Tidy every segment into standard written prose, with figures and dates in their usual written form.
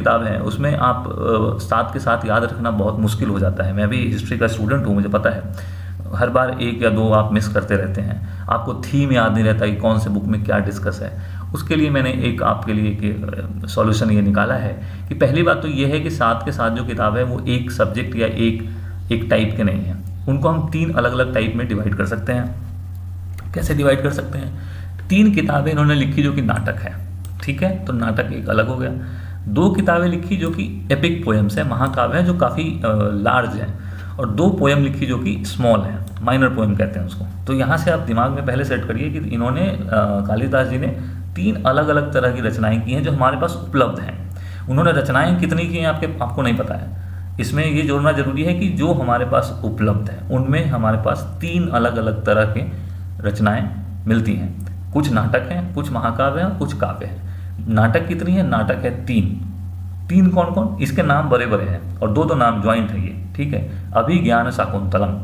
किताब है उसमें आप साथ के साथ याद रखना बहुत मुश्किल हो जाता है। मैं भी हिस्ट्री का स्टूडेंट हूँ, मुझे पता है हर बार एक या दो आप मिस करते रहते हैं, आपको थीम याद नहीं रहता कि कौन से बुक में क्या डिस्कस है। उसके लिए मैंने एक आपके लिए एक सॉल्यूशन ये निकाला है कि पहली बात तो ये है कि साथ के साथ जो किताब है वो एक सब्जेक्ट या एक टाइप के नहीं हैं, उनको हम 3 अलग अलग टाइप में डिवाइड कर सकते हैं। कैसे डिवाइड कर सकते हैं? 3 किताबें इन्होंने लिखी जो कि नाटक है, ठीक है, तो नाटक एक अलग हो गया। 2 किताबें लिखी जो कि एपिक पोएम्स हैं, महाकाव्य हैं, जो काफ़ी लार्ज हैं, और 2 पोएम लिखी जो कि स्मॉल हैं, माइनर पोएम कहते हैं उसको। तो यहाँ से आप दिमाग में पहले सेट करिए कि इन्होंने कालिदास जी ने 3 अलग अलग तरह की रचनाएं की हैं जो हमारे पास उपलब्ध हैं। उन्होंने रचनाएं कितनी की हैं आपको नहीं पता है, इसमें ये जोड़ना जरूरी है कि जो हमारे पास उपलब्ध है उनमें हमारे पास 3 अलग अलग तरह के रचनाएं मिलती हैं। कुछ नाटक हैं, कुछ महाकाव्य हैं, कुछ काव्य हैं। नाटक कितनी है? नाटक है 3 कौन कौन? इसके नाम बड़े बड़े हैं और 2 नाम ज्वाइंट है ये, ठीक है। अभिज्ञान शाकुंतलम,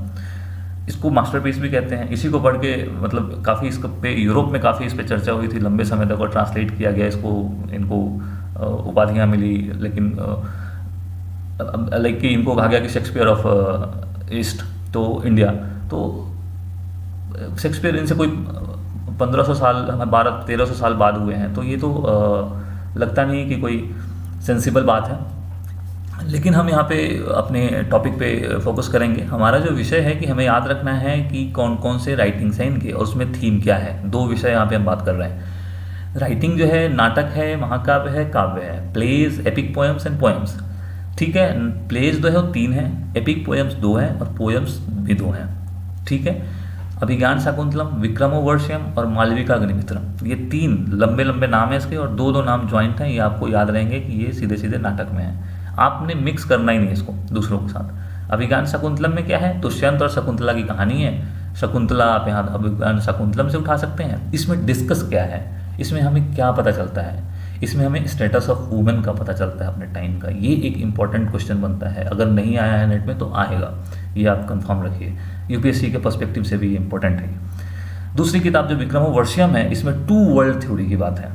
इसको मास्टरपीस भी कहते हैं। इसी को पढ़ के मतलब काफ़ी इस पे यूरोप में काफ़ी इस पे चर्चा हुई थी लंबे समय तक, और ट्रांसलेट किया गया इसको, इनको उपाधियाँ मिली, लेकिन लाइक कि इनको कहा गया कि शेक्सपियर ऑफ ईस्ट, तो इंडिया। तो शेक्सपियर इनसे कोई 1500 साल 1200-1300 साल बाद हुए हैं, तो ये तो लगता नहीं कि कोई सेंसिबल बात है। लेकिन हम यहाँ पे अपने टॉपिक पे फोकस करेंगे। हमारा जो विषय है कि हमें याद रखना है कि कौन कौन से राइटिंग्स हैं इनके और उसमें थीम क्या है। 2 विषय यहाँ पे हम बात कर रहे हैं। राइटिंग जो है, नाटक है, महाकाव्य है, काव्य है, plays, epic poems and poems, ठीक है। प्लेज जो है वो 3 हैं, एपिक पोएम्स 2 हैं और पोएम्स भी 2 हैं, ठीक है। अभिज्ञान शाकुंतलम, विक्रमोर्वशीयम और मालविका अग्निमित्रम, ये 3 लंबे लंबे नाम है इसके, और 2 नाम ज्वाइंट हैं। ये आपको याद रहेंगे कि ये सीधे सीधे नाटक में है, आपने मिक्स करना ही नहीं इसको दूसरों के साथ। अभिज्ञान शाकुंतलम में क्या है? दुष्यंत और शकुंतला की कहानी है। शकुंतला आप यहाँ अभिज्ञान शाकुंतलम से उठा सकते हैं। इसमें डिस्कस क्या है, इसमें हमें क्या पता चलता है, इसमें हमें स्टेटस ऑफ वुमेन का पता चलता है अपने टाइम का। ये एक इंपॉर्टेंट क्वेश्चन बनता है, अगर नहीं आया है नेट में तो आएगा, ये आप कंफर्म रखिए। यूपीएससी के पर्सपेक्टिव से भी ये इंपॉर्टेंट है। दूसरी किताब जो विक्रमोर्वशीयम है, इसमें 2 वर्ल्ड थ्योरी की बात है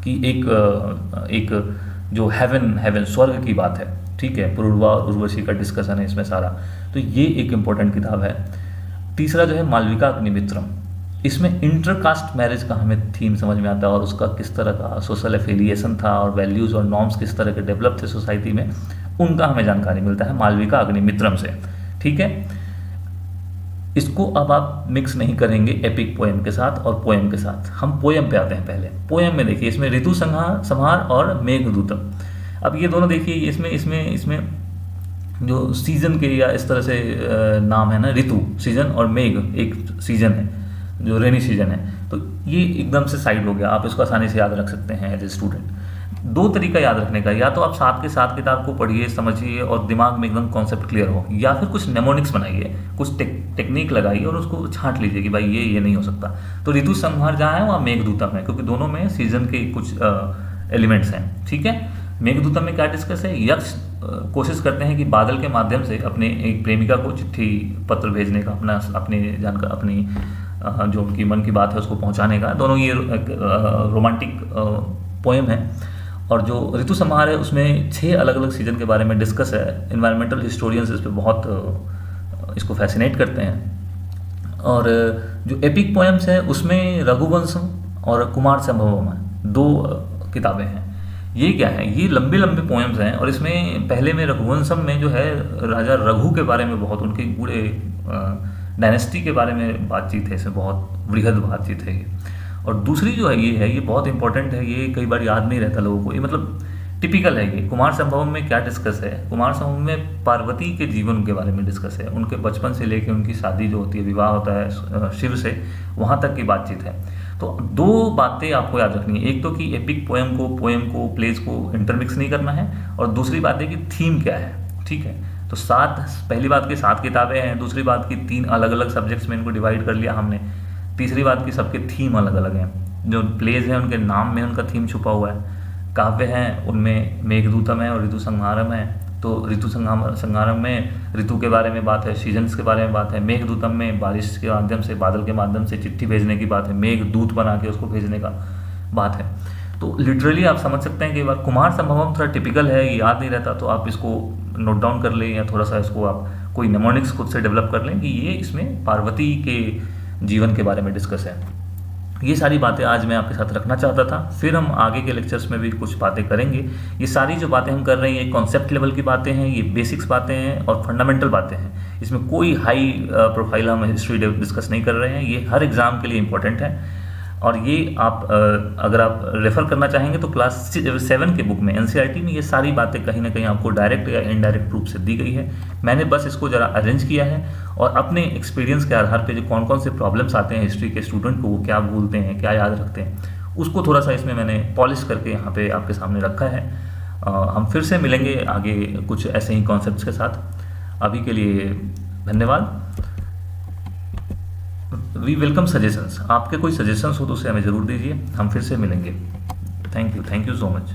कि एक जो हेवन स्वर्ग की बात है, ठीक है। पुरुरवा और उर्वशी का डिस्कशन है इसमें सारा, तो ये एक इंपॉर्टेंट किताब है। तीसरा जो है मालविका अग्निमित्रम, इसमें इंटरकास्ट मैरिज का हमें थीम समझ में आता है और उसका किस तरह का सोशल एफिलिएशन था और वैल्यूज़ और नॉर्म्स किस तरह के डेवलप थे सोसाइटी में, उनका हमें जानकारी मिलता है मालविका अग्निमित्रम से, ठीक है। इसको अब आप मिक्स नहीं करेंगे एपिक पोएम के साथ और पोएम के साथ। हम पोएम पे आते हैं पहले। पोएम में देखिए, इसमें ऋतु संहार और मेघदूतम। अब ये दोनों देखिए, इसमें जो सीजन के या इस तरह से नाम है ना, ऋतु सीजन और मेघ एक सीजन है जो रेनी सीजन है, तो ये एकदम से साइड हो गया। आप इसको आसानी से याद रख सकते हैं एज ए स्टूडेंट। 2 तरीका याद रखने का, या तो आप साथ के साथ किताब को पढ़िए, समझिए और दिमाग में एकदम कॉन्सेप्ट क्लियर हो, या फिर कुछ नेमोनिक्स बनाइए, कुछ टेक्निक लगाइए और उसको छांट लीजिए कि भाई ये नहीं हो सकता। तो ऋतु संहार जहाँ है वहाँ मेघदूतम है, क्योंकि दोनों में सीजन के कुछ एलिमेंट्स हैं, ठीक है। मेघदूतम में क्या डिस्कस है? यक्ष कोशिश करते हैं कि बादल के माध्यम से अपने एक प्रेमिका को चिट्ठी पत्र भेजने का, अपनी जो उनकी मन की बात है उसको पहुंचाने का। दोनों ये रोमांटिक पोएम है। और जो ऋतु संहार है उसमें 6 अलग अलग सीजन के बारे में डिस्कस है। इन्वायरमेंटल हिस्टोरियंस इस पर बहुत इसको फैसिनेट करते हैं। और जो एपिक पोएम्स है उसमें रघुवंशम और कुमार संभवम 2 किताबें हैं। ये क्या है? ये लंबे लंबे पोएम्स हैं और इसमें पहले में रघुवंशम में जो है राजा रघु के बारे में बहुत, उनके पूरे डायनेस्टी के बारे में बातचीत है, इसमें बहुत वृहद बातचीत है ये। और दूसरी जो है ये बहुत इंपॉर्टेंट है, ये कई बार याद नहीं रहता लोगों को, ये मतलब टिपिकल है ये। कुमार संभवम में क्या डिस्कस है? कुमार संभवम में पार्वती के जीवन के बारे में डिस्कस है, उनके बचपन से लेकर उनकी शादी जो होती है, विवाह होता है शिव से, वहाँ तक की बातचीत है। तो 2 बातें आपको याद रखनी है, एक तो कि एपिक पोएम को प्लेज को इंटरमिक्स नहीं करना है, और दूसरी बात है कि थीम क्या है, ठीक है। तो पहली बात की 7 किताबें हैं, दूसरी बात की 3 अलग अलग सब्जेक्ट्स में इनको डिवाइड कर लिया हमने, तीसरी बात की सबके थीम अलग अलग हैं। जो प्लेज हैं उनके नाम में उनका थीम छुपा हुआ है, काव्य हैं उनमें मेघदूतम है और ऋतु संहारम है। तो ऋतु संहारम में ऋतु के बारे में बात है, सीजन्स के बारे में बात है। मेघदूतम में बारिश के माध्यम से, बादल के माध्यम से चिट्ठी भेजने की बात है, मेघदूत बना के उसको भेजने का बात है। तो लिटरली आप समझ सकते हैं कि एक बार कुमार संभवम थोड़ा टिपिकल है, ये याद नहीं रहता, तो आप इसको नोट डाउन कर लें या थोड़ा सा इसको आप कोई नेमोनिक्स खुद से डेवलप कर लें कि ये इसमें पार्वती के जीवन के बारे में डिस्कस है। ये सारी बातें आज मैं आपके साथ रखना चाहता था। फिर हम आगे के लेक्चर्स में भी कुछ बातें करेंगे। ये सारी जो बातें हम कर रहे हैं ये कॉन्सेप्ट लेवल की बातें हैं, ये बेसिक्स बातें हैं और फंडामेंटल बातें हैं। इसमें कोई हाई प्रोफाइल हम हिस्ट्री डिस्कस नहीं कर रहे हैं। ये हर एग्ज़ाम के लिए इंपॉर्टेंट है और ये आप अगर आप रेफ़र करना चाहेंगे तो क्लास 7 के बुक में एनसीईआरटी में ये सारी बातें कहीं ना कहीं आपको डायरेक्ट या इनडायरेक्ट रूप से दी गई है। मैंने बस इसको ज़रा अरेंज किया है और अपने एक्सपीरियंस के आधार पे जो कौन कौन से प्रॉब्लम्स आते हैं हिस्ट्री के स्टूडेंट को, वो क्या भूलते हैं, क्या याद रखते हैं, उसको थोड़ा सा इसमें मैंने पॉलिश करके यहाँ पे आपके सामने रखा है। हम फिर से मिलेंगे आगे कुछ ऐसे ही कॉन्सेप्ट्स के साथ। अभी के लिए धन्यवाद। We welcome suggestions. आपके कोई सजेशंस हो तो उसे हमें ज़रूर दीजिए। हम फिर से मिलेंगे। Thank you so much.